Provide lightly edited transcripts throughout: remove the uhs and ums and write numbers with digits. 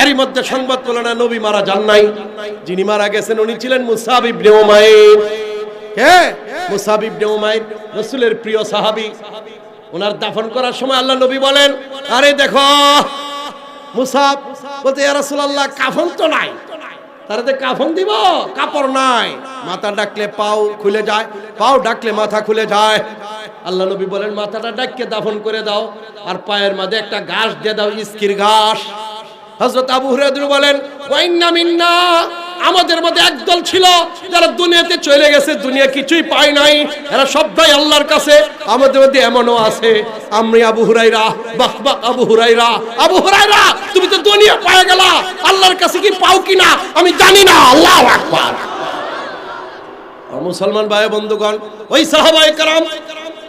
এরই মধ্যে সংবাদ পেল না নবী মারা যান নাই। যিনি মারা গেছেন উনি ছিলেন মুসআব ইবনে উমাইর। কে? মুসআব ইবনে উমাইর, রাসূলের প্রিয় সাহাবী। ওনার দাফন করার সময় আল্লাহ নবী বলেন, আরে দেখো মুসআব, বলতে ইয়া রাসূলুল্লাহ কাফন তো নাই, তারাতে কাফন দিব, কাপড় নাই। মাথা ডাকলে পাও খুলে যায়, পাও ডাকলে মাথা খুলে যায়। আল্লাহ নবী বলেন মাথাটা ডাককে দাফন করে দাও, আর পায়ের মাঝে একটা ঘাস দিয়ে দাও, ইস্কির ঘাস। হযরত আবু হুরায়রা বলেন ওয়াইন্না মিন্না, আমাদের মধ্যে একদল ছিল যারা দুনিয়াতে চলে গেছে, দুনিয়া কিছুই পায় নাই, এরা সবাই আল্লাহর কাছে। আমাদের মধ্যে এমনও আছে, আমি আবু হুরায়রা, বাকবাক আবু হুরায়রা, আবু হুরায়রা তুমি তো দুনিয়া পায় গেলা, আল্লাহর কাছে কি পাও কিনা আমি জানি না। আল্লাহু আকবার। মুসলমান ভাই বন্ধুগণ, ওই সাহাবায়ে কেরাম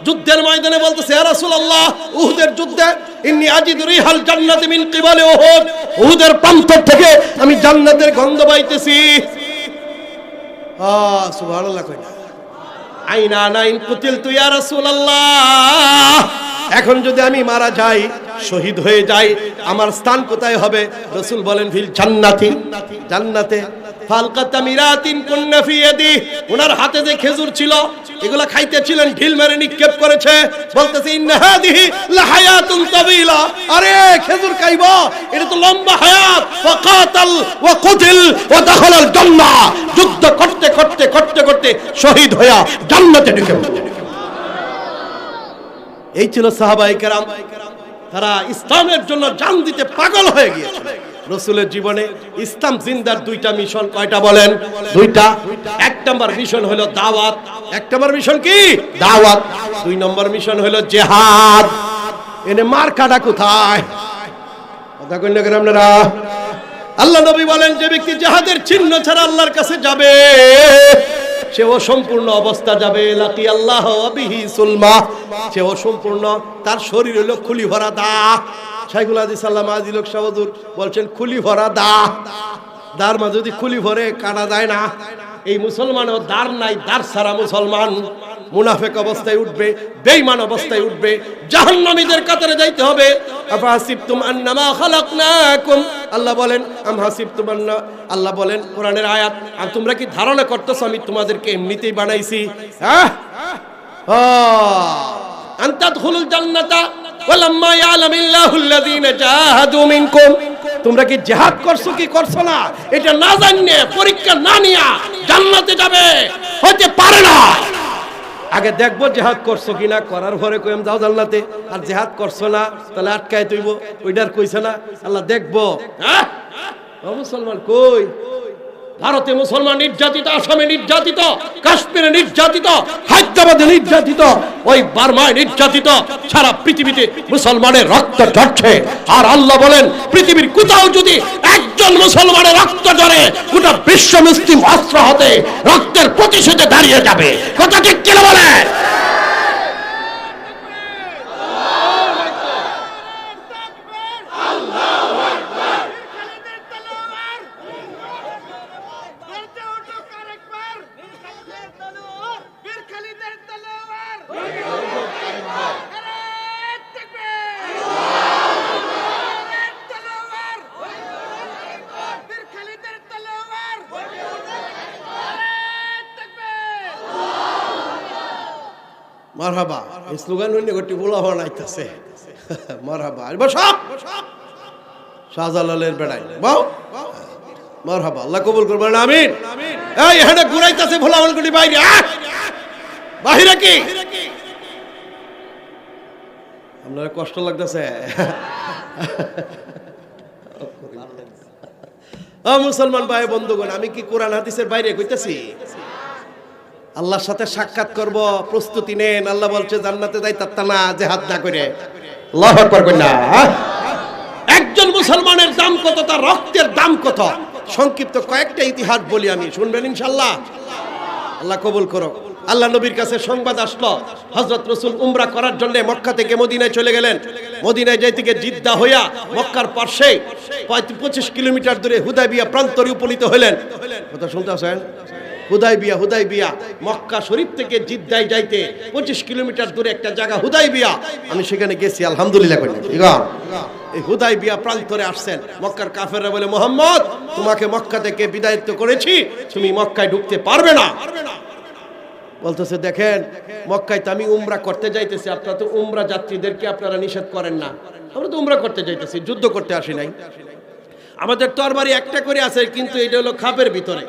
যুদ্ধের ময়দানে বলতেছে, ইয়া রাসূলুল্লাহ উহুদের যুদ্ধে ইন্নী আজিদু রিহাল জান্নাতি মিন কিবালি উহুদ, উহুদের প্রান্ত থেকে আমি জান্নাতের গন্ধ পাইতেছি। সুবহানাল্লাহ কই না? আইনা নাইন কুতিলতু ইয়া রাসূলুল্লাহ, এখন যদি আমি মারা যাই, শহীদ হয়ে যাই, আমার স্থান কোথায় হবে? রাসূল বলেন ফিল জান্নাতি, জান্নাতে। ফালকাতামিরাতিন কুন্না ফি ইয়াদি, ওনার হাতে যে খেজুর ছিল এগুলা খাইতেছিলেন, ঢিল মেরে নিক্ষেপ করেছে, বলতেছে ইন্না হাদিহি লাহায়াতুন তাবিলা, আরে খেজুর খাইবো, এটা তো লম্বা হায়াত। ফাকাতাল ওয়া কুতিল ওয়া দাখালাল জান্নাহ, যুদ্ধ করতে করতে করতে করতে শহীদ হয়ে জান্নাতে ঢুকে পড়ল। এই ছিল সাহাবায়ে কেরাম, তারা ইসলামের জন্য জান দিতে পাগল হয়ে গিয়েছিল। রাসূলের জীবনে ইসলাম জিন্দার দুইটা মিশন, কয়টা বলেন? দুইটা। এক নম্বর মিশন হলো দাওয়াত। এক নম্বর মিশন কি? দাওয়াত। দুই নম্বর মিশন হলো জিহাদ। এনে মার কাটা কোথায়? কথা কই না কেন আপনারা? আল্লাহ নবী বলেন যে ব্যক্তি জিহাদের চিহ্ন ছাড়া আল্লাহর কাছে যাবে সে অসম্পূর্ণ অবস্থা যাবে। লাকি আল্লাহ ওয়া বিহি সুলমা, সে অসম্পূর্ণ, তার শরীর হলো খুলি ভরা দাগ। শাইখুল হাদিস আল্লামা আজিল শাহ হুজুর বলছেন খুলি ভরা দাগ, দার মা যদি খুলি ভরে কাটা যায় না। এই মুসলমানও দার নাই, দার ছাড়া মুসলমান মুনাফিক অবস্থায় উঠবে, বেঈমান অবস্থায় উঠবে, জাহান্নামীদের কাতারে যাইতে হবে। আফাসিবতুম আন্নামা খালাকনাকুম, আল্লাহ বলেন আম হাসিবতুম আন্না, আল্লাহ বলেন কোরআনের আয়াত, আর তোমরা কি ধারণা করতেছো আমি তোমাদেরকে এমনিতেই বানাইছি? আনতাদখুলুল জান্নাতা ওয়ালাম্মা ইয়ালামিল্লাহুল্লাযীনা জাহাদু মিনকুম, তোমরা কি জিহাদ করছো কি করছো না এটা না জানলে, পরীক্ষা না নিয়া জান্নাতে যাবে হতে পারে না। আগে দেখবো জিহাদ করছো কিনা, করার পরে কইম যাও জান্নাতে। আর জিহাদ করছো না তাহলে আটকায় তুইব, ওইটার কইছে না আল্লাহ দেখবো। মুসলমান কই? ভারতে মুসলমান নির্যাতিত, আসামে নির্যাতিত, কাশ্মীরে নির্যাতিত, হায়দ্রাবাদে নির্যাতিত, ওই বার্মায় নির্যাতিত, সারা পৃথিবীতে মুসলমানের রক্ত ঝরছে। আর আল্লাহ বলেন পৃথিবীর কোথাও যদি একজন মুসলমানের রক্ত ঝরে গোটা বিশ্ব মুসলিম অস্ত্র হতে রক্তের প্রতিশোধে দাঁড়িয়ে যাবে। কথা ঠিক কিনা বলেন? মারহাবা, এই স্লোগান হইলে গটি বলা হওয়া নাইতেছে। মারহাবা সব শাহজালালের বেড়াই বাও মারহাবা, আল্লাহ কবুল করবেন আমিন। এই এখানে ঘুরাইতেছে ভোলা আমলগুলি বাইরে, বাহিরে কি আপনারা কষ্ট লাগতেছে? মুসলমান ভাই বন্ধুগণ, আমি কি কোরআন হাদিসের বাইরে কইতেছি? আল্লাহর সাথে সাক্ষাৎ করব, প্রস্তুতি নেন। আল্লাহ বলছে জান্নাতে যাইতাম না জিহাদ না করে। আল্লাহু আকবার কই না? একজন মুসলমানের দাম কত, তার রক্তের দাম কত, সংক্ষিপ্ত কয়েকটা ইতিহাস বলি আমি, শুনবেন ইনশাআল্লাহ। আল্লাহ কবুল করো। আল্লাহ নবীর কাছে সংবাদ আসলো হযরত রাসূল উমরা করার জন্য মক্কা থেকে মদিনায় চলে গেলেন। মদিনায় যাইতে গিয়ে জিদ্দা হইয়া মক্কার পাশে 25 কিলোমিটার দূরে হুদায়বিয়া প্রান্তরে উপনীত হলেন। কথা শুনতে আছেন? হুদাইবিয়া মক্কা শরীফ থেকে জিদ্দায় যাইতে 25 কিলোমিটার দূরে একটা জায়গা হুদাইবিয়া, আমি সেখানে গেছি আলহামদুলিল্লাহ। এই হুদাইবিয়া প্রান্তরে আসছেন, মক্কার কাফেররা বলে মুহাম্মদ তোমাকে মক্কা থেকে বিদায়িত করেছি, তুমি মক্কায় ঢুকতে পারবে না। বলতেছে দেখেন মক্কায় তো আমি উমরা করতে যাইতেছি, আপনারা তো উমরা যাত্রীদেরকে আপনারা নিষেধ করেন না, আমরা তো উমরা করতে যাইতেছি, যুদ্ধ করতে আসি নাই, আমাদের তরবারি একটা করে আছে কিন্তু এটা হলো খাপের ভিতরে,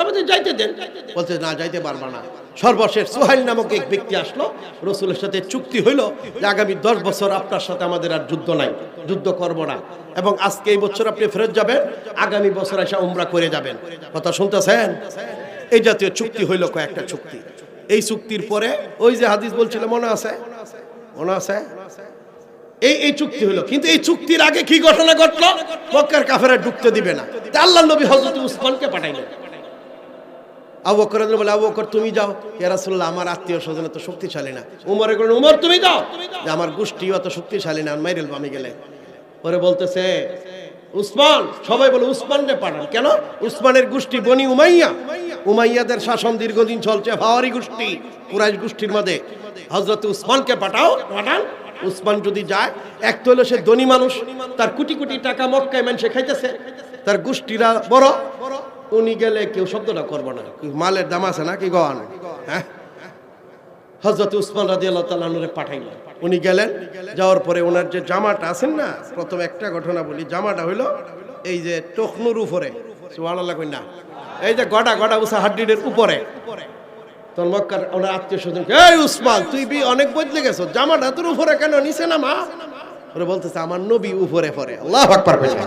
আমাদের যাইতে দেন। বলতে না যাইতে পারবা না। সর্বশেষ সুহাইল নামক এক ব্যক্তি আসলো, রাসূলের সাথে চুক্তি হইল যে আগামী 10 বছর আপনার সাথে আমাদের আর যুদ্ধ নাই, যুদ্ধ করব না, এবং আজকে এই বছর আপনি ফেরত যাবেন, আগামী বছর এসে উমরা করে যাবেন। কথা শুনতেছেন? এই জাতীয় চুক্তি হইল, কয়েকটা চুক্তি। এই চুক্তির পরে ওই যে হাদিস বলছিল মনে আছে, এই চুক্তি হলো। কিন্তু এই চুক্তির আগে কি ঘটনা ঘটলো? মক্কার কাফেররা ঢুকতে দিবে না, আল্লাহর নবী হযরত উসমানকে পাঠাইলেন। আবু বকর বলে আবু বকর তুমি যাও, ইয়া রাসূলুল্লাহ আমার আত্মীয় স্বজন তো শক্তিশালী না। উমরে বলেন উমর তুমি যাও, যে আমার গোষ্ঠী অত শক্তিশালী না, মাইরেল আমি গেলে। পরে বলতেছে উসমান, সবাই বলে উসমানকে পাঠান। কেন? উসমানের গোষ্ঠী বনি উমাইয়া, উমাইয়াদের শাসন দীর্ঘদিন চলছে, ভাওয়ারি গোষ্ঠী, কুরাইশ গোষ্ঠীর মধ্যে। হযরত উসমানকে পাঠান। উসমান যদি যায়, এক তো হলো সে ধনী মানুষ, তার কোটি কোটি টাকা মক্কায় মানুষে খাইতেছে, তার গোষ্ঠীরা বড়, উনি গেলে কেউ শব্দটা করবো না, মালের দাম আছে না কি গন। হ্যাঁ, হযরত উসমান রাদিয়াল্লাহু তাআলা আনহুকে পাঠাইলেন। উনি গেলেন, যাওয়ার পরে ওনার যে জামাটা আছেন না, প্রথম একটা ঘটনা বলি, জামাটা হইলো এই যে টখনুর উপরে, সুবহানাল্লাহ কই না, এই যে গড়া গড়া উসা হাড্ডির উপরে। তখন মক্কার ওনার আত্মীয় স্বজন, এই উসমান তুই অনেক বদলে গেছো, জামাটা তোর উপরে কেন, নিচে নামা। ওরা বলতেছে আমার নবী উপরে পরে। আল্লাহু আকবার কইছে।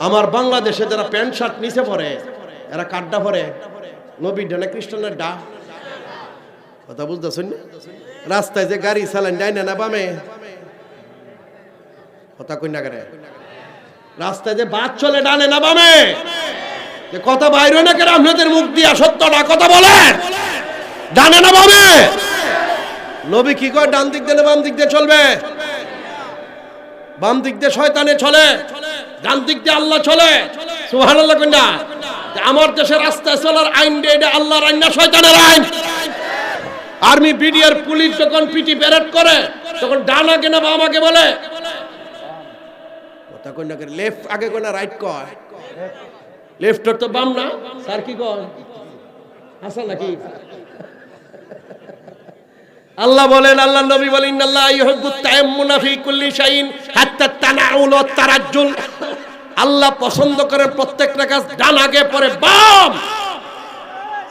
আমার বাংলাদেশে যারা প্যান্ট শার্ট নিচে পরে, এরা কাড্ডা পরে, নবী ডানে খ্রিস্টানের ডা। কথা বুঝতেছেন না? রাস্তায় যে গাড়ি চালান ডাইনে না বামে, কথা কই না করে, রাস্তায় যে বাস চলে ডানে না বামে, যে কথা বাইরে না করে আপনাদের মুখ দিয়া সত্যটা কথা বলেন, ডানে না বামে। নবী কি কয়, ডান দিক দিয়ে বাম দিক দিয়ে চলবে? বাম দিক দিয়ে শয়তানে চলে, ডান দিক দিয়ে আল্লাহ চলে। সুবহানাল্লাহ কইনা। আমার দেশের রাস্তায় চলার আইন এটা আল্লাহর আইন না শয়তানের আইন? আর্মি বিডিআর পুলিশ যখন পিটি প্যারেড করে তখন ডান আগে না বাম আগে বলে? কথা কই না করে, লেফট আগে কই না রাইট কয়? লেফট তো বাম না স্যার, কি কয় হাসান নাকি? আল্লাহ বলেন, আল্লাহ নবী বলেন, ইন্নাল্লাহ ইউহিব্বুত তায়াম্মুনা ফি কুল্লি শাইইন হাত্তা তানাউল ওয়াত তারাজ্জুল। আল্লাহ পছন্দ করেন প্রত্যেকটা কাজ ডান আগে পরে বাম।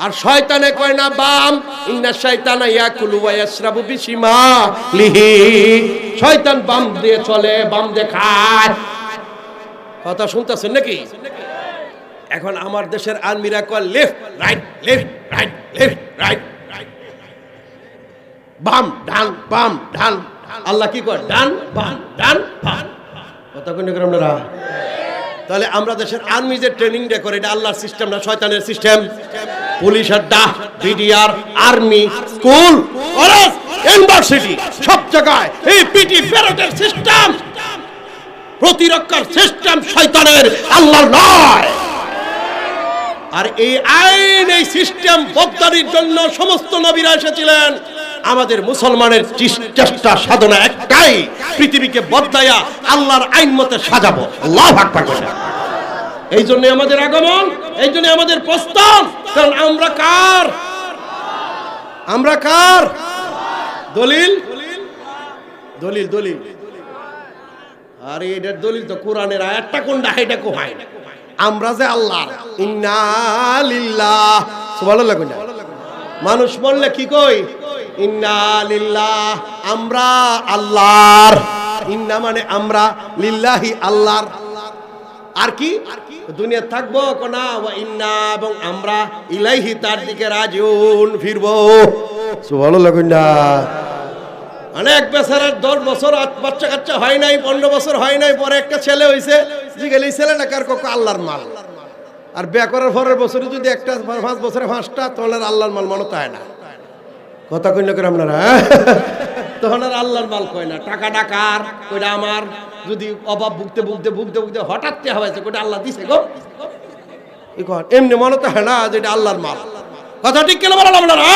আর শয়তানে কয় না বাম, ইন্না শাইতানা ইয়াকুলু ওয়া ইয়াশরাবু বিশিমালিহি। শয়তান বাম দিয়ে চলে, বাম দিয়ে খায়। কথা শুনতেছেন নাকি? এখন আমার দেশের আর্মিরা কয় left right, left right, left right, বাম ডান, বাম ডান। আল্লাহ কি কয়? ডান বাম, ডান বাম। কথা কই না করে আপনারা? তাহলে আমরা দেশের আর্মি যে ট্রেনিংটা করে, এটা আল্লাহর সিস্টেম না শয়তানের সিস্টেম? পুলিশ আড্ডা, BDR, army, school, college, university, সব জায়গায় এই পিটি প্যারেডের সিস্টেম, প্রতিরক্ষার সিস্টেম শয়তানের, আল্লাহর নয়। আর এই আইন, এই সিস্টেম বদলানোর জন্য সমস্ত নবীরা এসেছিলেন। আমাদের মুসলমানের চেষ্টা সাধনা একটাই, পৃথিবীকে বদলাইয়া আল্লাহর আইন মতে সাজাবো। আল্লাহু আকবার। এই জন্য আমাদের আগমন, এই জন্য আমাদের প্রস্থান। কারণ আমরা কার? আমরা কার? দলিল দলিল দলিল। আরে এটার দলিল তো কোরআনের আয়াতটা কোনটা, এটা কোহাই। আমরা যে আল্লাহর, ইন্না লিল্লাহ, সুবহানাল্লাহ কইনা। মানুষ বললে কি কই? ইন্না লিল্লাহ, আমরা আল্লাহর। ইন্না মানে আমরা, লিল্লাহি আল্লাহর। আর কি দুনিয়া থাকবো কোনা, ওয়া ইন্না এবং আমরা, ইলাইহি তার দিকে রাজিউন, ফিরবো। সুবহানাল্লাহ কইনা। অনেক বেচারার 10 বছর বাচ্চা কাচ্চা হয় নাই, 15 বছর হয় নাই, পরে একটা ছেলে হইছে, জিগেলি ছেলেটা কার কোকা আল্লাহর মাল। আর বিয়ে করার পরের বছরে যদি একটা, 5 বছরে 5টা, তখন আর আল্লাহর মাল মনে হয় না। কথা কইনা করে আপনারা? তখন আর আল্লাহর মাল কয় না। টাকা ডাকার কইটা আমার, যদি অভাব ভুগতে ভুগতে ভুগতে ভুগতে হঠাৎ হয়েছে, কইটা আল্লাহ দিছে গো, এমনি মনে তো হয় না যে এটা আল্লাহর মাল। কথা ঠিক কেন বলেন আপনারা?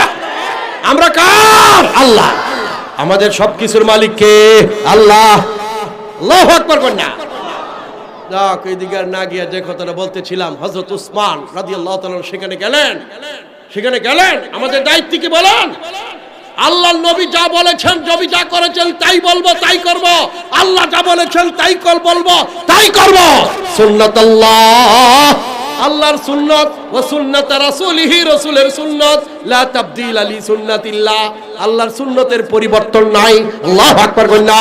আমরা কার? আল্লাহ। আমাদের সবকিছুর মালিক কে? আল্লাহ। আল্লাহু আকবার কন্যা। যাক, এইদিকে আর না গিয়ে যে কথাটা বলতেছিলাম, হযরত উসমান রাদিয়াল্লাহু তাআলা সেখানে গেলেন। আমাদের দায়িত্ব কি বলেন? আল্লাহর নবী যা বলেছেন, নবী যা করেছেন তাই বলবো, তাই করব। আল্লাহ যা বলেছেন তাই বলবো, তাই করব। সুন্নাতাল্লাহ, আল্লাহর সুন্নাত, ওয়া সুন্নাত রাসূলিহি, রাসূলের সুন্নাত, লা তাবদীল লি সুন্নাতিল্লাহ, আল্লাহর সুন্নতের পরিবর্তন নাই। আল্লাহু আকবার কন্যা।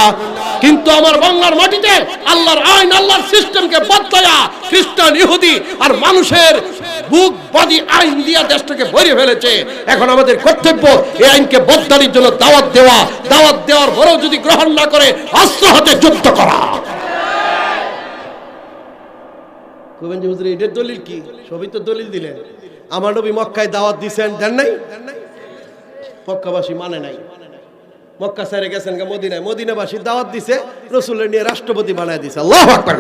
কিন্তু আমার বাংলার মাটিতে আল্লাহর আইন, আল্লাহর সিস্টেমকে বদলায়া খ্রিস্টান, ইহুদি আর মানুষের বুক বাদি আইন দিয়া দেশটাকে ভরে ফেলেছে। এখন আমাদের কর্তব্য এই আইনকে বদলানোর জন্য দাওয়াত দেওয়ার পরেও যদি গ্রহণ না করে অস্ত্র হাতে যুদ্ধ করা। কবেন যে হুজুর এটার দলিল কি? সবই তো দলিল দিলেন। আমার নবী মক্কায় দাওয়াত দিয়েছেন, দেন নাই? মক্কাবাসী মানে নাই। মক্কা ছেড়ে গেছেন মদিনায়, মদিনাবাসী দাওয়াত দিছে, রাসূলের নিয়ে রাষ্ট্রপতি বানায় দিছে। আল্লাহু আকবার।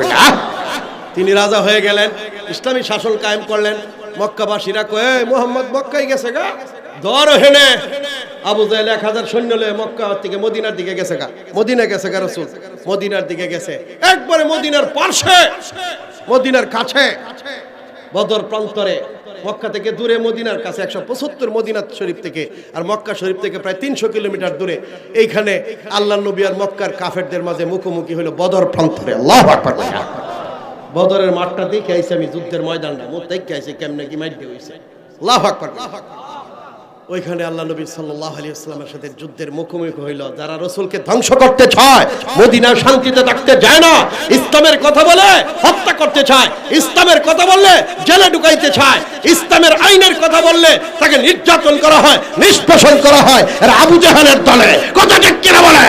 তিনি রাজা হয়ে গেলেন, ইসলামী শাসন কায়েম করলেন। মক্কাবাসীরা কয়, মুহাম্মদ মক্কায় গেছে গা, ধর হেনে। আবু জাহেল 1000 সৈন্য লয়ে মক্কা থেকে মদিনার দিকে গেছে গা, মদিনা গেছে গা রাসূল, মদিনার দিকে গেছে। একবারে মদিনার পাশে, মদিনার কাছে, বদর প্রান্তরে, মক্কা থেকে দূরে, মদিনার কাছে 175 মদিনা শরীফ থেকে, আর মক্কা শরীফ থেকে প্রায় 300 কিলোমিটার দূরে। এইখানে আল্লাহর নবী আর মক্কার কাফেরদের মাঝে মুখোমুখি হলো বদর প্রান্তরে। আল্লাহু আকবার। বদরের মাঠটা দেখে আইছি আমি, যুদ্ধের ময়দানটা মুখ দেখে আইছি কেমনে কি মাইট হইছে। আল্লাহু আকবার। ওইখানে আল্লাহ নবী সাল্লাল্লাহু আলাইহি ওয়াসাল্লামের সাথে যুদ্ধের মুখোমুখি হইল। যারা রাসূলকে ধ্বংস করতে চায়, মদিনার শান্তিতে থাকতে যায় না, ইসলামের কথা বলে হত্যা করতে চায়, ইসলামের কথা বললে জেলে ঢুকাইতে চায়, ইসলামের আইনের কথা বললে তাকে নির্যাতন করা হয়, নিষ্পেষণ করা হয়, আর আবু জাহেলের দলে। কথা ঠিক কিনা বলে?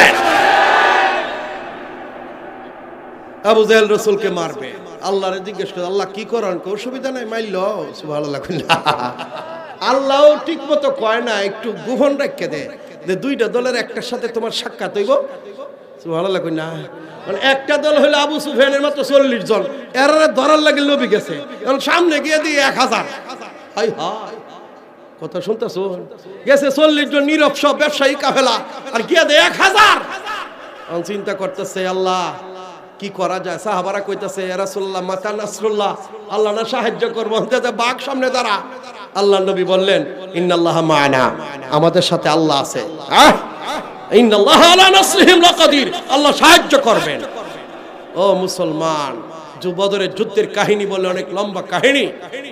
আবু জাহেল রাসূলকে মারবে, আল্লাহরে জিজ্ঞেস করে, আল্লাহ কি করেন? অসুবিধা নাই, মাইল। সুবহানাল্লাহ। আল্লাহ ঠিক মতো কয় না, একটু গোপন রেখে দে, যে দুইটা দলের একটার সাথে তোমার সাক্ষাৎ হইব। সুবহানাল্লাহ কই না। মানে একটা দল হলো আবু সুফিয়ানের মাত্র 40 জন, এর ধরার লাগে নবী গেছে, এখন সামনে গিয়ে দিয়ে 1000। হাই হাই, কথা শুনতেছো? গেছে 40 জন নীরব সব ব্যবসায়ী কাফেলা, আর গিয়ে দিয়ে 1000। এখন চিন্তা করতেছে, আল্লাহ কি করা যায়? সাহাবারা কইতাছে, ইয়া রাসূলুল্লাহ মাতা নাসরুল্লাহ, আল্লাহ না সাহায্য করব, বাঘ সামনে দাঁড়া। আল্লাহ নবী বললেন, ইন্নাল্লাহা মা'ানা, আমাদের সাথে আল্লাহ আছে। ইন্নাল্লাহা আলা নাসরিহিম লাকাদির, আল্লাহ সাহায্য করবেন। ও মুসলমান, বদরের যুদ্ধের কাহিনী বলে অনেক লম্বা কাহিনী।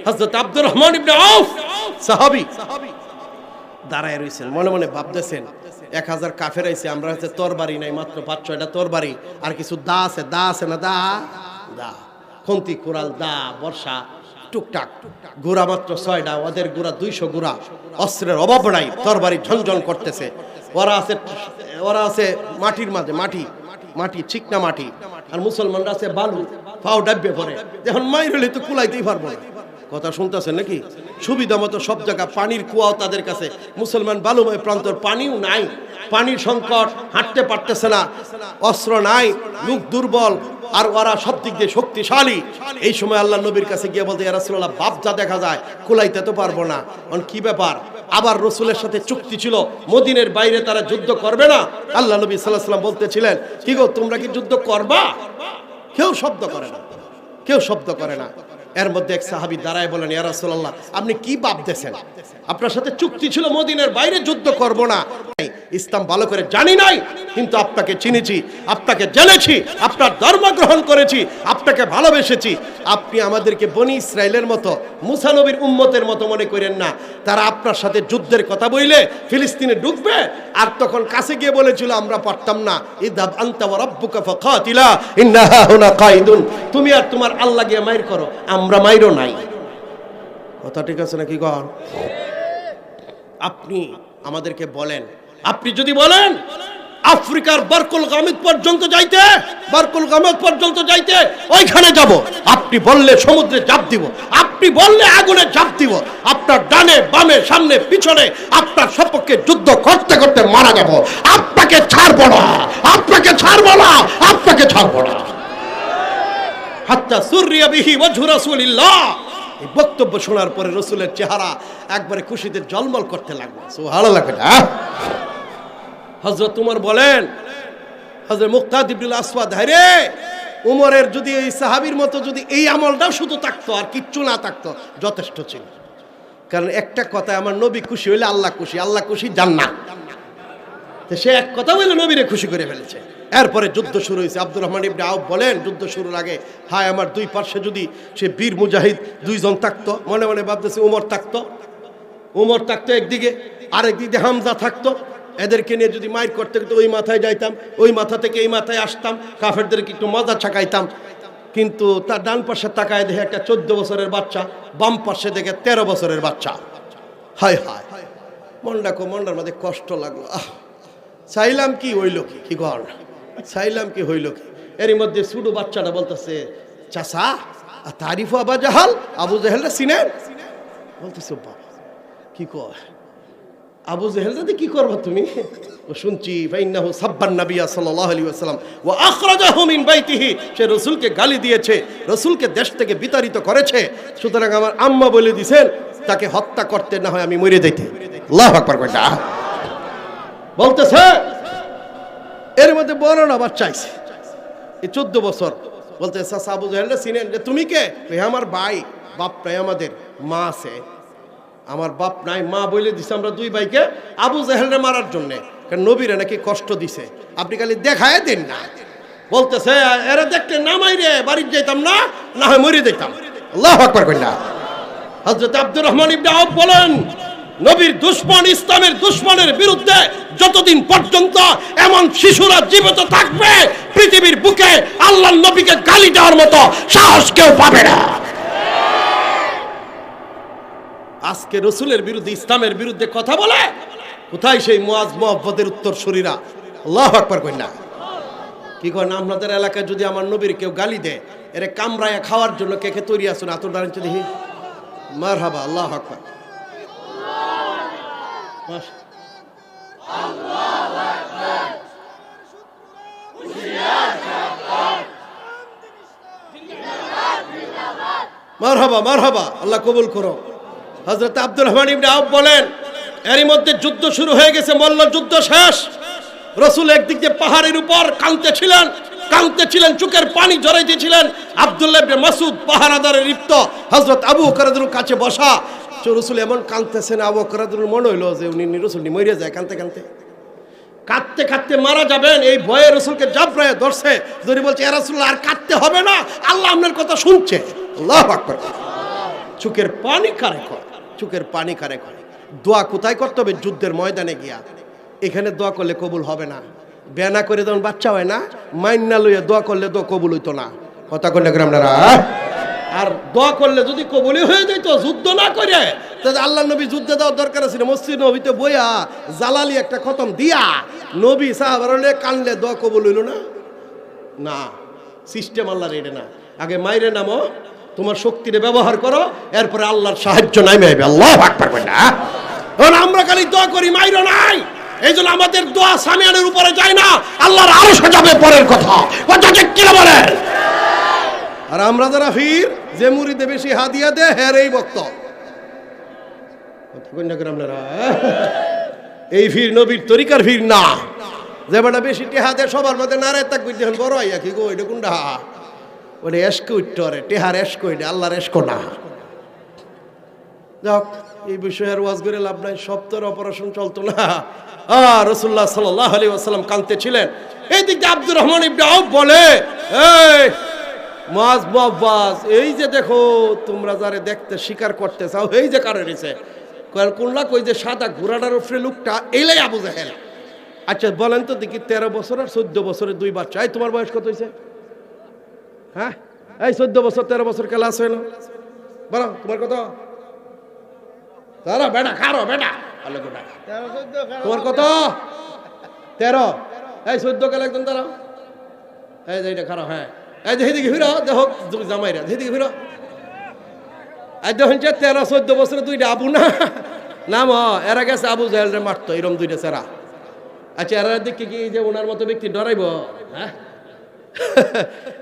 হযরত আব্দুর রহমান ইবনে আউফ সাহাবী দাঁড়ায় রইছেন, মনে মনে ভাবতেছেন, 1000 কাফের আইছে, আমরা হচ্ছে তরবারি নাই, মাত্র 5-6টা তরবারি, আর কিছু দা আছে না, দা খন্তি, কোরাল, দা, বর্ষা, টুকটাক গোড়া মাত্র 6টা, ওদের গোড়া 200 গোড়া, অস্ত্রের অভাব নাই, তরবারি ঝনঝন করতেছে। ওরা আছে মাটির মাঝে, মাটি চিকনা মাটি, আর মুসলমানরা আছে বালু, পাও ডাববে পড়ে, যখন মাইর হলে তো কুলাইতেই পারবো না। কথা শুনতেছেন নাকি? সুবিধা মতো সব জায়গা, পানির কুয়াও তাদের কাছে, মুসলমান বালুময় প্রান্তর, পানিও নাই, পানির সংকট, হাঁটতে পারতেছে না, অস্ত্র নাই, লোক দুর্বল, আর ওরা সব দিক দিয়ে শক্তিশালী। এই সময় আল্লাহ নবীর কাছে গিয়ে বলতে, ইয়া রাসূলুল্লাহ বাপ যা দেখা যায়, কুলাইতে তো পারবো না, কি ব্যাপার? আবার রাসূলের সাথে চুক্তি ছিল, মদিনার বাইরে তারা যুদ্ধ করবে না। আল্লাহ নবী সাল্লাল্লাহু আলাইহি ওয়াসাল্লাম বলতেছিলেন, কি গো তোমরা কি যুদ্ধ করবা? কেউ শব্দ করে না। এর মধ্যে এক সাহাবী দাঁড়ায় বলেন, ইয়া রাসূলুল্লাহ আপনি কি ভাবতেছেন? আপনার সাথে চুক্তি ছিল মদিনার বাইরে যুদ্ধ করব না। ইসলাম ভালো করে জানি নাই, কিন্তু আপনাকে চিনেছি, আপনাকে জেনেছি, আপনার ধর্ম গ্রহণ করেছি, আপনাকে ভালোবেসেছি। আপনি আমাদেরকে বনি ইসরাইলের মতো, মুসা নবীর উম্মতের মতো মনে করেন না। তারা আপনার সাথে যুদ্ধের কথা বইলে ফিলিস্তিনে ঢুকবে, আর তখন কাছে গিয়ে বলেছিল আমরা পারতাম না, ইযহাব আনতা ওয়া রাব্বুকা ফাকাতিলা ইন্না হাহুনা কাইদুন, তুমি আর তোমার আল্লাহ গিয়ে মাইর করো, আমরা মাইরও নাই। কথা ঠিক আছে নাকি গণ? আপনি আমাদেরকে বলেন, আপনি যদি বলেন আফ্রিকার বারকুল গামিদ পর্যন্ত যাইতে, ওইখানে যাব, আপনি বললে সমুদ্রে ঝাঁপ দিব, আপনি বললে আগুনে ঝাঁপ দিব, আপনার ডানে বামে সামনে পিছনে আপনার সপক্ষে যুদ্ধ করতে করতে মারা যাব, আপনাকে ছাড়বো না। হাত্তা সুররিয়া বিহি ওয়াজহু রাসূলিল্লাহ, এই বক্তব্য শোনার পরে রসুলের চেহারা একবারে খুশিতে জলমল করতে লাগলো। সুবহানাল্লাহ। হযরত উমর বলেন, হযরত মুক্তাদ ইবনুল আসওয়াদ, হায়রে উমরের যদি এই সাহাবীর মতো যদি এই আমলটাও শুধু থাকতো আর কিচ্ছু না থাকতো যথেষ্ট ছিল। কারণ একটা কথা, আমার নবী খুশি হইলে আল্লাহ খুশি, আল্লাহ খুশি জান্নাত। তো সে এক কথা বলে নবীরে খুশি করে ফেলেছে। এরপরে যুদ্ধ শুরু হয়েছে। আব্দুর রহমান ইবনে আউফ বলেন, যুদ্ধ শুরুর আগে হায় আমার দুই পার্শ্বে যদি সে বীর মুজাহিদ দুইজন থাকতো, মনে মনে ভাবতেছে উমর থাকতো একদিকে, আরেকদিকে হামজা থাকতো, এদেরকে নিয়ে যদি মাইর করতে হতো ওই মাথায় যাইতাম, ওই মাথা থেকে এই মাথায় আসতাম, কাফেরদেরকে একটু মজা ছাকাইতাম। কিন্তু তার ডান পাশে তাকায় দেখে একটা 14 বছরের বাচ্চা, বাম পাশে দেখে 13 বছরের বাচ্চা। হায় হায়, মনটার মধ্যে কষ্ট লাগলো। চাইলাম কি হইল কি ঘর, চাইলাম কি হইল কি। এরই মধ্যে ছোট বাচ্চাটা বলতেছে, চাচা তারিফ আবা জাহাল, আবু জাহেলরা চিনেন? বলতেছে বাবা কি কয়, আবু জাহেল দাদি কি করবা তুমি? ও শুনছি ফাইন্নাহু সাব্বান নবিয়া সাল্লাল্লাহু আলাইহি ওয়াসাল্লাম ওয়া আখরাজাহু মিন বাইতিহি, সে রাসূলকে গালি দিয়েছে, রাসূলকে দেশ থেকে বিতাড়িত করেছে। সুতরাং আমার আম্মা বলে দিয়েছেন তাকে হত্যা করতে না হয় আমি মরে যাইতে। আল্লাহু আকবার কইটা বলতেছে। এর মধ্যে বড় না বাচ্চা আইছে, এই 14 বছর। বলতে চাচা আবু জাহেল চিনেন? যে তুমি কে? আমার ভাই, বাপ নাই আমাদের, মা আছে। আমার বাপ নাই, মা বলে দিছে আমরা দুই ভাইকে আবু জাহেলরে মারার জন্য, কারণ নবীরে নাকি কষ্ট দিছে, আপনি খালি দেখায় দেন না। বলতেছে এরা দেখতে না মাইরে বাড়ি যাইতাম না, না হয় মরে যেতাম। আল্লাহু আকবার কইলা। হযরত আব্দুর রহমান ইবনে আউফ বলেন, নবীর দুশমন, ইসলামের দুশমনের বিরুদ্ধে যতদিন পর্যন্ত এমন শিশুরা জীবিত থাকবে, পৃথিবীর বুকে আল্লাহর নবীকে গালি দেওয়ার মতো সাহস কেউ পাবে না। আজকে রসুলের বিরুদ্ধে, ইসলামের বিরুদ্ধে কথা বলে, কোথায় সেই মুআজ মুহাব্বতের উত্তরসূরিরা? আল্লাহু আকবার কই না। কি কয় না, আপনাদের এলাকায় যদি আমার নবীর কেউ গালি দেয়, এর কামড়ায়া খাওয়ার জন্য কে কে তৈরি আছেন? আতর দাঁড়িয়ে দেখি। মারহাবা, আল্লাহু আকবার। মারহাবা মারহাবা, আল্লাহ কবুল করো। হযরত আব্দুর রহমান ইবনে আউফ বলেন, এরই মধ্যে যুদ্ধ শুরু হয়ে গেছে, মল্ল যুদ্ধ শেষ। রাসূল একদিক দিয়ে পাহাড়ের উপর কাঁদতেছিলেন, চোখের পানি ঝরাইতেছিলেন। আব্দুল্লাহ ইবনে মাসউদ পাহারাদারে লিপ্ত, হযরত আবু বকর রাদিয়াল্লাহু কাছে বসা। রাসূল এমন কাঁদতেছেন, আবু বকর রাদিয়াল্লাহু মনে হইলো যে উনি রাসূল মরে যায়, কাঁদতে কাঁদতে মারা যাবেন। এই ভয়ে রাসূলকে জাবরায়ে ধরছে, ধরে বলছে ইয়া রাসূলুল্লাহ আর কাঁদতে হবে না, আল্লাহ আপনার কথা শুনছে। আল্লাহু আকবার। চোখের পানি কারে করে। দোয়া কোথায় করতে হবে? যুদ্ধের ময়দানে গিয়া। এখানে দোয়া করলে কবুল হবে না। বেনা করে যখন বাচ্চা হয় না, মাইন্না লইয়া দোয়া করলে দোয়া কবুল হইতো না। কথা কইলে আপনারা, আর দোয়া করলে যদি কবুলই হয়ে যেত যুদ্ধ না করে, তাহলে আল্লাহ নবী যুদ্ধে দেওয়ার দরকার ছিল। মসজিদ নবীতে বইয়া জালালি একটা খতম দিয়া নবী সাহাবারে কানলে দোয়া কবুল হইল না। সিস্টেম আল্লাহর এটা না। আগে মাইরে নামো, তোমার শক্তিরে ব্যবহার করো, এরপরে আল্লাহর সাহায্য নামে আসবে। আল্লাহু আকবার কইনা। আমরা খালি দোয়া করি, মাইরো নাই। এই জন্য আমাদের দোয়া সামিয়ানের উপরে যায় না, আল্লাহর আরশে যাবে পরের কথা। কথা ঠিক কি বলেন? আর আমরা যারা ফির যে মুরিদে বেশি হাদিয়া দেয় হেরেই বক্ত। আপনারা এই ফির নবীর তরিকার ফির না, যে বেটা বেশি টেহা দেয় সবার মধ্যে নারে তাকবীর দেখেন বড় আইয়া কি গো এটা কোনটা? ওটা এসকো উঠতে টেহার এসকো, এটা আল্লাহর এসকো না। যাক, এই বিষয়ে আর ওয়াজ করে লাভ নাই, সপ্তাহের অপারেশন চলতো না। রাসূলুল্লাহ সাল্লাল্লাহু আলাইহি ওয়াসাল্লাম কাঁদতেছিলেন। এই দিকে আব্দুর রহমান ইবনে আউফ বলে, এই মুআজ মুআব্বাস, এই যে দেখো তোমরা যারে দেখতে শিকার করতে চাও, এই যে কারে রয়েছে কোনলা কই যে সাদা ঘোড়াটার উপরে লোকটা, এইলাই আবু জাহেল। আচ্ছা বলেন তো দেখি, 13 বছর আর 14 বছরের দুই বাচ্চা। এই তোমার বয়স কত হয়েছে? হ্যাঁ, এই 14 বছর 13 বছর ক্লাস হয় না? বলো তোমার কত? বেটা খারো বেটা, তোমার কত? 13। এই 14 কাল একদম দাঁড়াও, এই যে এটা খারো। হ্যাঁ, এই যে দিকে ফিরো, দেখো জামাইরা দিকে ফিরো। এই দেখুন 13 14 বছরের দুইটা আবু না নাম, এরা গেছে আবু জাহেলরে মারতো, এরকম দুইটা চেরা। আচ্ছা এরা দেখি কি যে ওনার মতো ব্যক্তি ডরাইব? হ্যাঁ,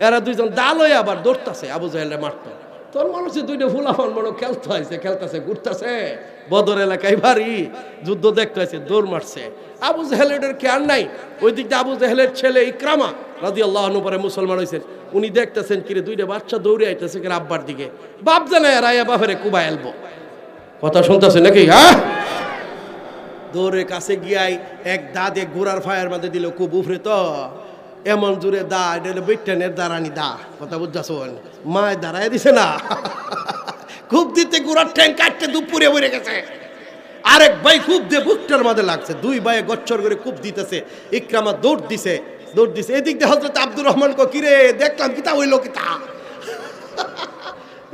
এরা দুইজন দাল হয়ে আবার দৌড়তাছে, আবু জাহেলরে মারতো। তো তোর মানুষের দুইটা ফুলাফান মনে খেলতে হয়েছে, খেলতেছে, ঘুরতেছে, বদর এলাকায় ভারী যুদ্ধ দেখতে হয়েছে, দৌড় মারছে। আবু জাহেলের কে আর নাই, ওই দিক দিয়ে আবু জাহেলের ছেলে ইকরামা রাদিয়াল্লাহু আনহু পরে মুসলমান হয়েছেন, উনি দেখতেছেন কিরে দুইটা বাচ্চা দৌড়ে আইতেছে কিরে আব্বার দিকে, বাপ জানে রায়া বাপেরে কুবা এলবো, কথা শুনতেছে নাকি? হ্যাঁ, দৌড়ে কাছে গিয়াই এক দাদে ঘোড়ার ফায়ার মধ্যে দিল, খুব উফরে তো এমন জোরে দা, এটা হলো বৈঠানের দাঁড়ানি দা, কথা বুঝতেছ, মায় দাঁড়ায় দিছে না, খুব দিতে ঘোড়ার ঠ্যাং কাটতে দুপুরে বইরে গেছে। আরেক ভাই খুব দিয়ে বুকটার মধ্যে লাগছে, দুই ভাই গচ্ছর করে খুব দিতেছে। ইকরামা দৌড় দিছে। এদিক দিয়ে হযরত আব্দুর রহমান কো কিরে দেখলাম কি তা হইল কি তা,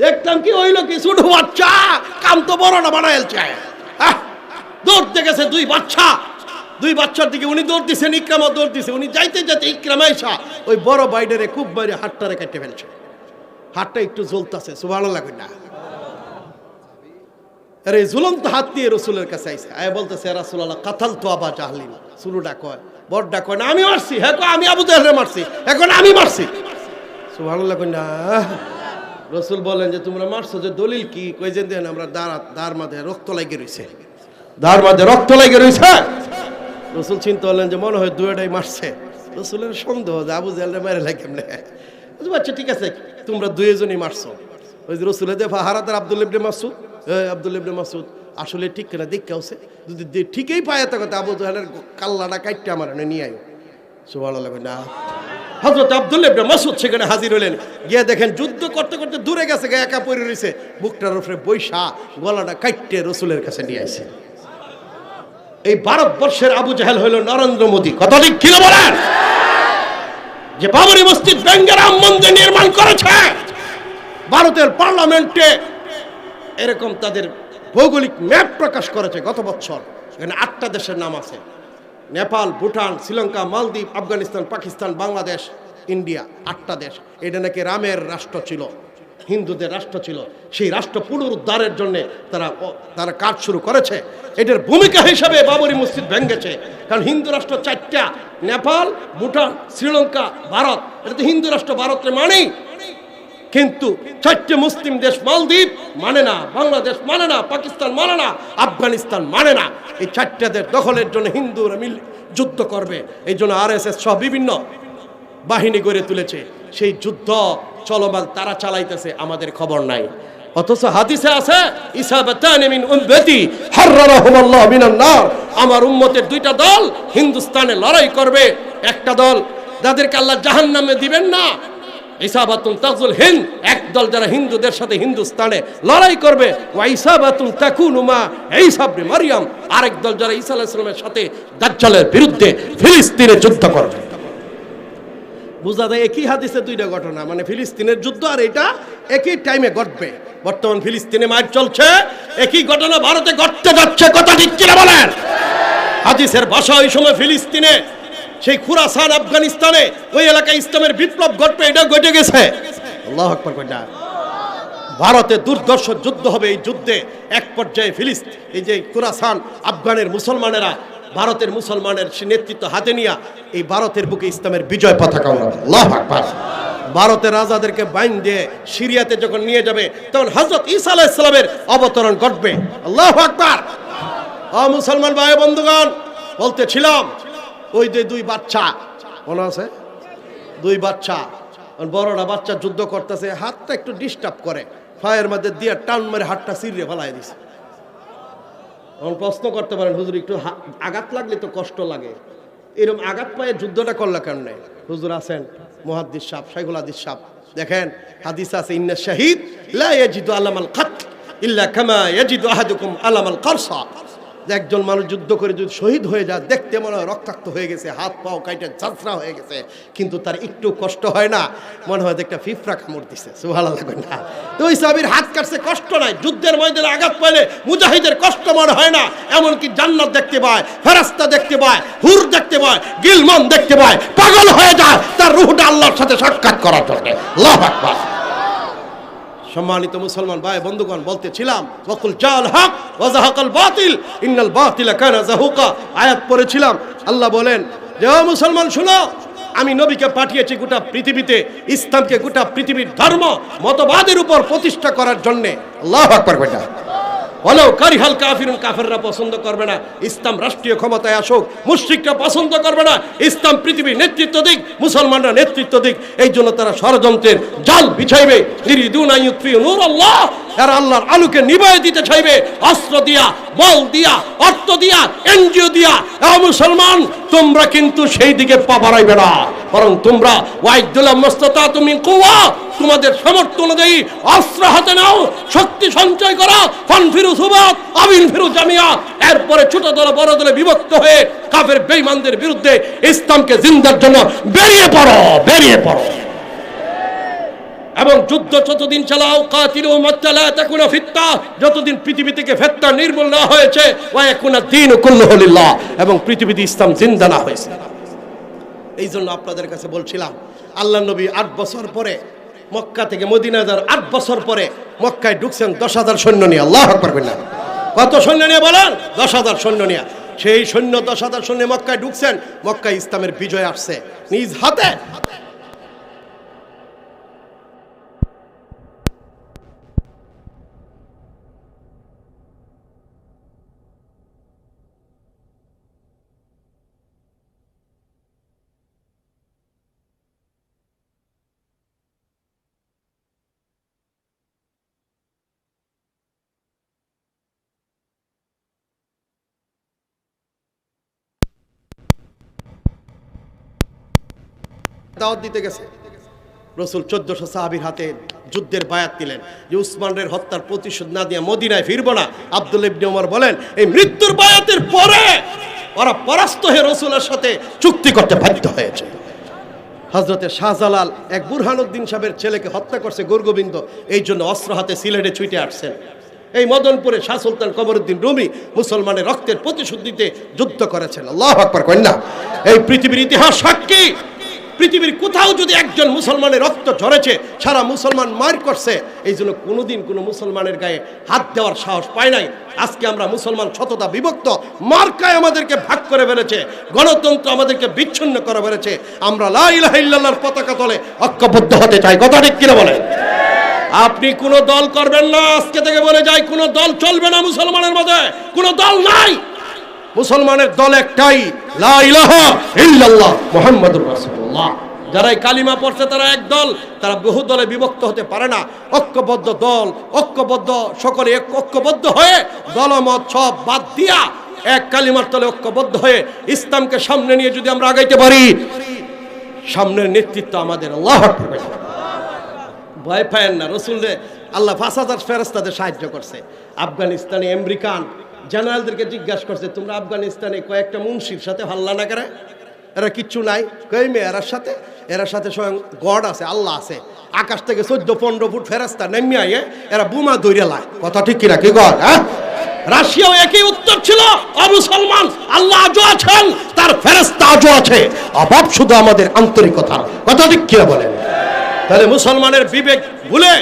দেখলাম কি হইল কি, ছোট বাচ্চা কাম তো বড় না বানাইলছে। দৌড়তে গেছে দুই বাচ্চার দিকে উনি দৌড় দিছেন, ইকরামা দৌড় দিছে। উনি যাইতে যাইতে ইকরামা আইসা ওই বড় বাইডারে খুব বাইরে হাতটারে কেটে ফেলছে, হাতটা একটু জ্বলতাছে, সুবহানাল্লাহ কই না। আরে ঝুলন্ত হাত দিয়ে রসুলের কাছে আইসে, আয় বলতেছে রাসূলুল্লাহ কাতাল তো আবা জাহলিন, শুরুটা কয়, বড়টা কয় না আমি মারছি, হ্যাঁ আমি আবু জাহলকে মারছি, এখন আমি মারছি, সুবহানাল্লাহ কই না। রসুল বলেন যে তোমরা মারছো যে দলিল কি? কই যে দেন আমরা দাঁড় মাঝে রক্ত লাগে রইছে, দাঁড় মাঝে রক্ত লাগে রইছে। রসুল চিন্তা করলেন যে মনে হয় দুইটাই মারছে। রসুলের সন্দেহ যে আবু জাহলরে মেরে লাগে কেমনে। আচ্ছা ঠিক আছে, তোমরা দুইজনই মারছো। ওই যে রসুলের দেফা হারাদার আব্দুল্লাহ ইবনে মাসউদ, আব্দুল্লাহ ইবনে মাসউদ আসলে ঠিক কিনা দেখে আছে, যদি ঠিকই পায় তা কথা আবু জাহলের কাল্লাটা কাটতে আমার নিয়ে আয়, সুবহানাল্লাহ না। হযরত আব্দুল্লাহ ইবনে মাসউদ সেখানে হাজির হলেন, গিয়ে দেখেন যুদ্ধ করতে করতে দূরে গেছে, একা পড়ে রইছে, বুকটার উপরে বৈশা গলাটা কাটতে রসুলের কাছে নিয়ে আসে। এই ভারতবর্ষের আবু জাহেল হইল নরেন্দ্র মোদী, কথা ঠিক কিনা বলেন? যে বাবরি মসজিদ ভেঙে রাম মন্দির নির্মাণ করেছে, ভারতের পার্লামেন্টে এরকম তাদের ভৌগোলিক ম্যাপ প্রকাশ করেছে গত বছর। এখানে 8টা দেশের নাম আছে, নেপাল, ভুটান, শ্রীলঙ্কা, মালদ্বীপ, আফগানিস্তান, পাকিস্তান, বাংলাদেশ, ইন্ডিয়া, 8টা দেশ। এটা নাকি রামের রাষ্ট্র ছিল, হিন্দুদের রাষ্ট্র ছিল। সেই রাষ্ট্র পুনরুদ্ধারের জন্য তারা কাজ শুরু করেছে। এটার ভূমিকা হিসাবে বাবরি মসজিদ ভেঙেছে, কারণ হিন্দু রাষ্ট্র 4টা, নেপাল, ভুটান, শ্রীলঙ্কা, ভারত। এটা তো হিন্দু রাষ্ট্র, ভারতের মানেই, কিন্তু 4টে মুসলিম দেশ, মালদ্বীপ মানে না, বাংলাদেশ মানে না, পাকিস্তান মানে না, আফগানিস্তান মানে না। এই 4টা দেশ দখলের জন্য হিন্দুরা মিলে যুদ্ধ করবে, এই জন্য RSS সহ বিভিন্ন বাহিনী গড়ে তুলেছে। সেই যুদ্ধ চলমান, তারা চালাইতেছে, আমাদের খবর নাই। অথচ হাদিসে আছে ইসাবাতানি মিন উম্মতি হাররাহুমুল্লাহ মিনান নার, আমার উম্মতের 2টা দল হিন্দুস্তানে লড়াই করবে। একটা দল যাদেরকে আল্লাহ জাহান্নামে দিবেন না, ইসাবাতুন তাজুল হিন্দ, একদল যারা হিন্দুদের সাথে হিন্দুস্তানে লড়াই করবে, ওয়া ইসাবাতুন তাকুনু মা ঈসা ইবনে মারইয়াম, আরেক দল যারা ঈসা আলাইহিস সালামের সাথে দাজ্জালের বিরুদ্ধে ফিলিস্তিনে যুদ্ধ করবে। বুঝা যায় একই হাদিসে 2টা ঘটনা, মানে ফিলিস্তিনের যুদ্ধ আর এটা একই টাইমে ঘটবে। বর্তমান ফিলিস্তিনে মার চলছে, একই ঘটনা ভারতে ঘটতে যাচ্ছে, কথা ঠিক কিনা বলেন? হাদিসের ভাষা ওই সময় ফিলিস্তিনে, সেই খুরাসান আফগানিস্তানে ওই এলাকায় ইসলামের বিপ্লব ঘটবে, এটা ঘটে গেছে। আল্লাহু আকবার কইনা। ভারতে দুর্ধর্ষ যুদ্ধ হবে। এই যুদ্ধে এক পর্যায়ে এই যে খুরাসান আফগানের মুসলমানেরা ভারতের মুসলমানের নেতৃত্ব হাতে নিয়ে এই ভারতের বুকে ইসলামের বিজয় পতাকা ওড়াবে। আল্লাহু আকবার। ভারতের রাজাদেরকে বাইন দিয়ে সিরিয়াতে যখন নিয়ে যাবে, তখন হযরত ঈসা আলাইহিস সালামের অবতরণ ঘটবে। আল্লাহু আকবার। মুসলমান ভাই বন্ধুগণ, বলতেছিলাম ওই যে 2 বাচ্চা, মনে আছে? 2 বাচ্চা, বড়টা বাচ্চা যুদ্ধ করতেছে, হাতটা একটু ডিস্টার্ব করে, ফায়ের মধ্যে দিয়ে টান মেরে হাতটা ছিঁড়ে ফেলাই দিছে। এখন প্রশ্ন করতে পারেন, হুজুর একটু আঘাত লাগলে তো কষ্ট লাগে, এরকম আঘাত পায়ে যুদ্ধটা করলে কেন? হুজুর আছেন মুহাদ্দিস সাহেব, শাইখুল হাদিস সাহেব, দেখেন হাদিস আছে, ইন্না শাহিদ লা ইয়াজিদু আলামাল কাতল ইল্লা কামা ইয়াজিদু আহাদুকুম আলামাল কারসা। একজন মানুষ যুদ্ধ করে যদি শহীদ হয়ে যায়, দেখতে মনে হয় রক্তাক্ত হয়ে গেছে, হাত পাও কাইটে ঝাঁঝরা হয়ে গেছে, কিন্তু তার একটু কষ্ট হয় না, মনে হয় একটা ফিফরা কামড় দিছে। সুবহানাল্লাহ না? তো ওই সাহাবীর হাত কাটছে, কষ্ট নাই। যুদ্ধের ময়দানে আঘাত পাইলে মুজাহিদের কষ্ট মনে হয় না, এমনকি জান্নাত দেখতে পায়, ফেরেশতা দেখতে পায়, হুর দেখতে পায়, গিলমান দেখতে পায়, পাগল হয়ে যায় তার রূহটা আল্লাহর সাথে সাক্ষাৎ করার জন্য। আল্লাহু আকবার। সম্মানিত মুসলমান ভাই বন্ধুগণ, বলতেছিলাম ওয়াকুল জাল হক ওয়া যাহাকাল বাতিল ইন্নাল বাতিলা কানা যাহুকা, আয়াত পড়েছিলাম। আল্লাহ বলেন যে ও মুসলমান শুনো, আমি নবীকে পাঠিয়েছি গোটা পৃথিবীতে ইসলামকে গোটা পৃথিবীর ধর্ম মতবাদের উপর প্রতিষ্ঠা করার জন্য। আল্লাহু আকবার কইটা বলো কারিহাল কাফিরুন, কাফেররা পছন্দ করবে না ইসলাম রাষ্ট্রীয় ক্ষমতায় আসুক, মুশরিকরা পছন্দ করবে না ইসলাম পৃথিবীর নেতৃত্ব দিক, মুসলমানরা নেতৃত্ব দিক। এই জন্য তারা ষড়যন্ত্রের জাল বিছাইবে। ইরিদুনা ইউতফিউ নূরাল্লাহ, এরা আল্লাহর আলোকে নিভায়ে দিতে চাইবে অস্ত্র দিয়া, বল দিয়া, অর্থ দিয়া, এনজিও দিয়া। মুসলমান তোমরা কিন্তু সেই দিকে পা বাড়াইবে না, বরং তোমরা ওয়াইদুল্লাহ মাস্তাতাতুম মিন কুওয়া, তোমাদের সামর্থ্য অনুযায়ী অস্ত্র হাতে নাও, শক্তি সঞ্চয় করো। ফানফিরু সুবাত আবিনফিরু জামিয়া, এরপরে ছোট দল বড় দলে বিভক্ত হয়ে কাফের বেঈমানদের বিরুদ্ধে ইসলামকে জিন্দার জন্য বেরিয়ে পড়ো, বেরিয়ে পড়ো। এবং যুদ্ধ যতদিন চালাও, কাতিলু হাত্তা লা তাকুনা ফিতনা, যতদিন পৃথিবী থেকে ফিতনা নির্মূল না হয়েছে, ওয়া ইয়াকুনা দীনু কুল্লুহু লিল্লাহ, এবং পৃথিবীতে ইসলাম জিন্দা না হয়েছে। এই জন্য আপনাদের কাছে বলছিলাম, আল্লাহর নবী 8 বছর পরে মক্কা থেকে মদিনা যাওয়ার 8 বছর পরে মক্কায় ঢুকছেন 10,000 সৈন্য নিয়ে। আল্লাহু আকবার বলেন। কত সৈন্য নিয়ে বলেন? 10,000 সৈন্য নিয়ে। সেই সৈন্য 10,000 সৈন্য মক্কায় ঢুকছেন, মক্কায় ইসলামের বিজয় আসছে নিজ হাতে। দাওয়াত দিতে গেছে রসুল 1400 সাহাবীর হাতে যুদ্ধের বায়াত দিলেন যে উসমানের হত্যার প্রতিশোধ না দিয়ে মদিনায় ফিরব না। আব্দুল্লাহ ইবনে ওমর বলেন, এই মৃত্যুর বায়াতের পরে ওরা পরাস্ত হয়ে রসুলের সাথে চুক্তি করতে বাধ্য হয়েছে। হযরতে শাহজালাল এক বুরহানুদ্দিন সাহেবের ছেলেকে হত্যা করছে গোরগোবিন্দ, এই জন্য অস্ত্র হাতে সিলেটে ছুটে আসছেন। এই মদনপুরে শাহ সুলতান কমরউদ্দিন রুমি মুসলমানের রক্তের প্রতিশোধ দিতে যুদ্ধ করেছেন। আল্লাহু আকবার কন্যা। এই পৃথিবীর ইতিহাস সাক্ষী, পৃথিবীর কোথাও যদি একজন মুসলমানের রক্ত ঝরেছে, সারা মুসলমান মার করছে, এই জন্য কোনোদিন কোনো মুসলমানের গায়ে হাত দেওয়ার সাহস পায় নাই। আজকে আমরা মুসলমান শততা বিভক্ত, মার্কায় আমাদেরকে ভাগ করে ফেলেছে, গণতন্ত্র আমাদেরকে বিচ্ছিন্ন করে ফেলেছে। আমরা লা ইলাহা ইল্লাল্লাহর পতাকা তলে ঐক্যবদ্ধ হতে চাই। কথা ঠিক কিনা বলেন? আপনি কোনো দল করবেন না, আজকে থেকে বলে যাই, কোনো দল চলবে না মুসলমানের মধ্যে, কোনো দল নাই। মুসলমানের দল একটাই, লা ইলাহা ইল্লাল্লাহ মুহাম্মাদুর রাসূলুল্লাহ। যারা কালিমা পড়ছে তারা এক দল, তারা বহু দলে বিভক্ত হতে পারে না। ঐক্যবদ্ধ দল, ঐক্যবদ্ধ সকলে ঐক্যবদ্ধ হয়ে দলমত সব বাদ দিয়া এক কালিমার তলে ঐক্যবদ্ধ হয়ে ইসলামকে সামনে নিয়ে যদি আমরা আগাইতে পারি, সামনের নেতৃত্ব আমাদের। আল্লাহু আকবার। ভয় পায়েন না, রসুলরে আল্লাহ 5,000 ফেরেশতাদের সাহায্য করছে। আফগানিস্তানে আমেরিকান জেনারেলদেরকে জিজ্ঞাসা করছে, তোমরা আফগানিস্তানে কয়েকটা মুন্সির সাথে হাল্লা না করে? এরা কিচ্ছু নাই। কই মে এরার সাথে স্বয়ং গড আছে, আল্লাহ আছে। আকাশ থেকে 14-15 ফুট ফেরেশতা নেমে আইয়ে এরা বোমা দৌড়ে লায়। কথা ঠিক কিনা? কি গড? হ্যাঁ, রাশিয়াও একই উত্তর ছিল, অমুসলমান। আল্লাহ আজও আছেন, তার ফেরেশতা আজও আছে, অভাব শুধু আমাদের আন্তরিকতা। কথা ঠিক কিনা বলেন? তাহলে মুসলমানের বিবেক ভুলে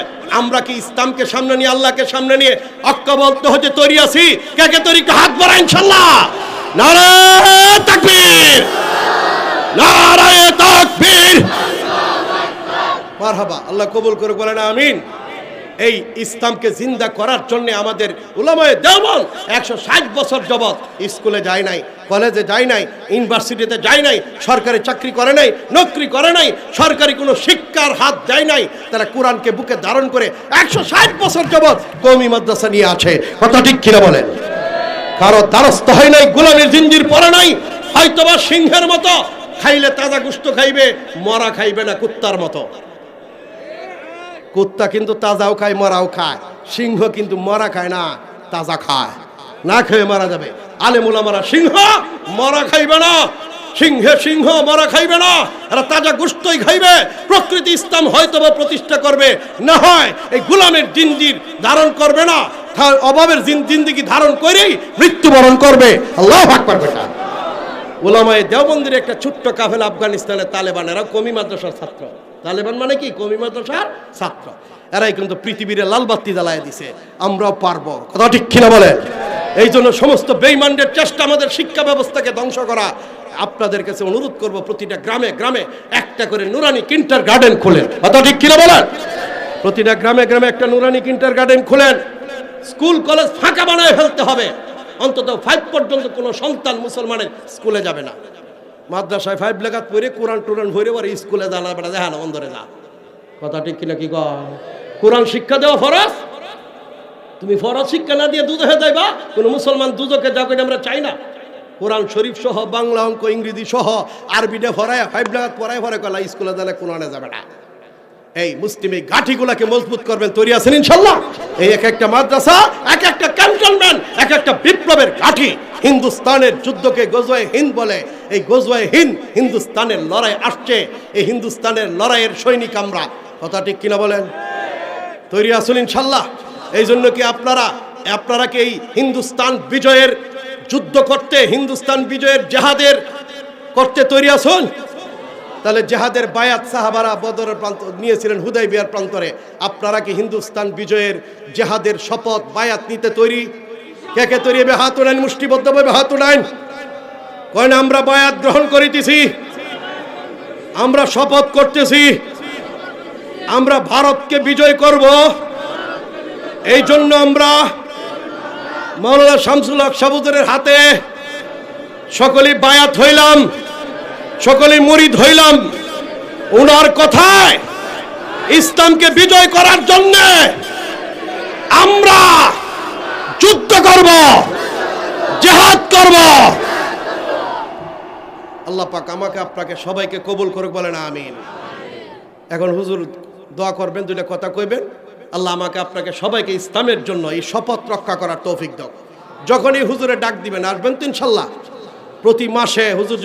আমরা কি ইসলামকে সামনে নিয়ে, আল্লাহকে সামনে নিয়ে ঐক্যবদ্ধ হতে তৈরি আছি? কে কে তৈরি? হাত বাড়া ইনশাআল্লাহ। নারায়ে তাকবীর, নারায়ে তাকবীর, মারহাবা। আল্লাহ কবুল করে বলেন আমিন। এই ইসলামকে জিন্দা করার জন্য আমাদের উলামায়ে দেওবন্দ 160 বছর যাবত স্কুলে যায় নাই, কলেজে যায় নাই, ইউনিভার্সিটিতে যায় নাই, সরকারি চাকরি করে নাই, নকরি করে নাই, সরকারি কোনো শিক্ষার হাত দেয় নাই। তারা কোরআনকে বুকে ধারণ করে 160 বছর যাবত কওমি মাদ্রাসা নিয়ে আছে। কথা ঠিক কিনা বলেন? কারো দ্বারস্থ হয় নাই, গোলামের জিঞ্জির পরে নাই। হয়তোবা সিংহের মতো খাইলে তাজা গোশত খাইবে, মরা খাইবে না কুত্তার মতো। কুত্তা কিন্তু তাজাও খায়, মরাও খায়। সিংহ কিন্তু মরা খায় না, তাজা খায়। না খেয়ে মারা যাবে। আলেম উলামারা সিংহ মরা খাইবে না, সিংহ মরা খাইবে না, এরা তাজা গোশতই খাইবে। প্রকৃতি ইসলাম হয়তোবা প্রতিষ্ঠা করবে, না হয় এই গোলামের জিঞ্জির ধারণ করবে না, অভাবের জিন্দেগি ধারণ করেই মৃত্যুবরণ করবে। আল্লাহু আকবার। বেটা উলামায়ে দেওবন্দের একটা ছোট্ট কাফেলা আফগানিস্তানের তালেবানেরা কওমি মাদ্রাসার ছাত্র। তালেবান মানে কি? কওমি মাদ্রাসার ছাত্র। এরাই কিন্তু পৃথিবীর লাল বাতি জ্বালায় দিছে। আমরাও পারবো। কথা ঠিক কিনা বলেন? এই জন্য সমস্ত বেঈমানদের চেষ্টা আমাদের শিক্ষা ব্যবস্থাকে ধ্বংস করা। আপনাদের কাছে অনুরোধ করব, প্রতিটা গ্রামে গ্রামে একটা করে নুরানি কিন্ডার গার্ডেন খোলেন। কথা ঠিক কিনা বলেন? প্রতিটা গ্রামে গ্রামে একটা নুরানি কিন্ডার গার্ডেন খোলেন। স্কুল কলেজ ফাঁকা বানায় ফেলতে হবে। অন্তত 5 পর্যন্ত কোনো সন্তান মুসলমানের স্কুলে যাবে না। মাদ্রাসায় 5 লেখাত পড়ে কোরআন টোরান ভরে পরে স্কুলে জানা বেড়া দেখা না, অন্ধরে যা। কথা ঠিক কিনা কি কয়? কোরআন শিক্ষা দেওয়া ফরজ। তুমি ফরজ শিক্ষা না দিয়ে দুধে যাইবা? কোন মুসলমান দুধকে যাবে আমরা চাই না। কোরআন শরীফ সহ বাংলা, অঙ্ক, ইংরেজি সহ আরবিটা ফরায় 5 লেখাত পড়ায় পরে কলা স্কুলে জানা কোরআনে যাবে না। এই মুসলিম এই গাঠিগুলাকে মজবুত করবেন, তৈরি আছেন ইনশাল্লাহ? এই এক একটা মাদ্রাসা, এক একটা ক্যান্টনমেন্ট, এক একটা বিপ্লবের গাঠি। হিন্দুস্তানের যুদ্ধকে গজওয়ে হিন্দ বলে। এই গজওয়ে হিন্দ, হিন্দুস্তানের লড়াই আসছে। এই হিন্দুস্তানের লড়াইয়ের সৈনিক আমরা। কথা ঠিক কিনা বলেন? তৈরি আছেন ইনশাল্লাহ? এই জন্য কি আপনারা কি এই হিন্দুস্তান বিজয়ের যুদ্ধ করতে, হিন্দুস্তান বিজয়ের জেহাদের করতে তৈরি আছেন? তাহলে জেহাদের বায়াত সাহাবারা বদরের প্রান্ত নিয়েছিলেন, হুদাইবিয়ার প্রান্তরে। আপনারা কি হিন্দুস্তান বিজয়ের জেহাদের শপথ বায়াত নিতে তৈরি? কে কে তৈরি হবে? হাত উঠান, মুষ্টিবদ্ধভাবে হাত উঠান। কয় না আমরা বায়াত গ্রহণ করিতেছি, আমরা শপথ করতেছি, আমরা ভারতকে বিজয় করব। এই জন্য আমরা মাওলানা শামসুল হক সাবুদের হাতে সকলেই বায়াত হইলাম, সকলেই মুরিদ হইলাম। ওনার কথায় ইসলামকে বিজয় করার জন্য আমরা যুদ্ধ করব, জিহাদ করব। আল্লাহ পাক আমাকে আপনাকে সবাইকে কবুল করুক, বলেন আমিন। এখন হুজুর দোয়া করবেন, দুইটা কথা কইবেন। আল্লাহ আমাকে আপনাকে সবাইকে ইসলামের জন্য এই শপথ রক্ষা করার তৌফিক দাও। যখনই হুজুরে ডাক দিবেন আসবেন তো ইনশাল্লাহ। প্রতি মাসে হুজুর